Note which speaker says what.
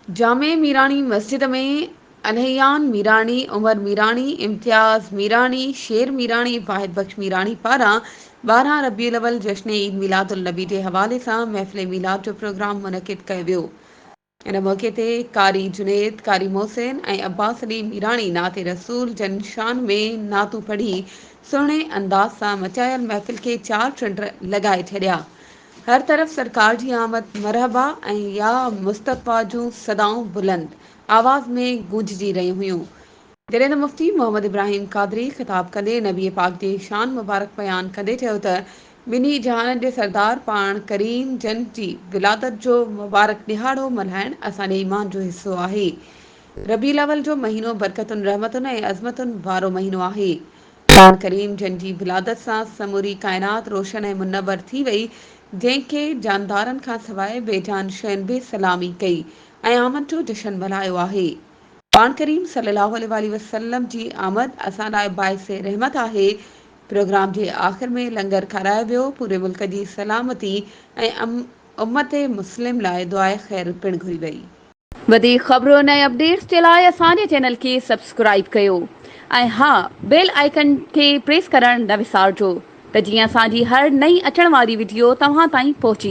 Speaker 1: जामे मीरानी मस्जिद में अनहयान मीरानी, उमर मीरानी, इम्तियाज़ मीरानी, शेर मीरानी, वाहिद बख्श मीरानी पारां 12 रबीउल अव्वल जश्न ईद मिलादुल नबी जे हवाले सां महफ़िल मिलाद जो प्रोग्राम मुनक़िद कयो वियो। इन मौक़े ते कारी जुनेद, कारी मोहसिन ऐं अब्बास अली मीरानी नाते रसूल जन शान में नातू पढ़ी सुहिणे अंदाज़ सां मचायल महफ़िल खे चार चंड लॻाए छॾिया। हर तरफ़ सरकार जी आमद मरहबा ऐं या मुस्तफ़ा जूं सदाऊं बुलंद आवाज़ में गूंजजी रहियूं हुयूं। जॾहिं त मुफ़्ती मोहम्मद इब्राहिम क़ादरी ख़िताब कंदे नबी पाक जी शान मुबारक बयान कंदे चयो त ॿिन्ही जहाननि जे सरदार पाण करीम जन जी विलादत जो मुबारक ॾिहाड़ो मल्हाइण असांजे ईमान जो हिसो आहे। रबीउल अव्वल जो महीनो बरकतुनि रहमतुनि ऐं अज़मतुनि वारो महीनो आहे। पाण करीम जन जी विलादत सां समूरी काइनात रोशन ऐं मुनवर थी वई, जंहिंखे जानदारनि खां सवाइ बेजान शयुनि बि सलामी कई ऐं आमद जो जशन मल्हायो आहे। पाण करीम सल्लल्लाहु अलैहि वसल्लम जी आमद असां लाइ बाइसे रहमत आहे। प्रोग्राम जे आख़िर में लंगर खारायो वियो। पूरे मुल्क जी सलामती ऐं उम्मत मुस्लिम लाइ दुआए ख़ैर पिणु घुरी वई।
Speaker 2: वधीक ख़बरुनि ऐं अपडेट्स जे लाइ असांजे चैनल खे सब्सक्राइब कयो ऐं हा, बेल आइकन खे प्रेस करणु न विसारिजो त जीअं असांजी हर नई अचण वारी वीडियो तव्हां ताईं पहुची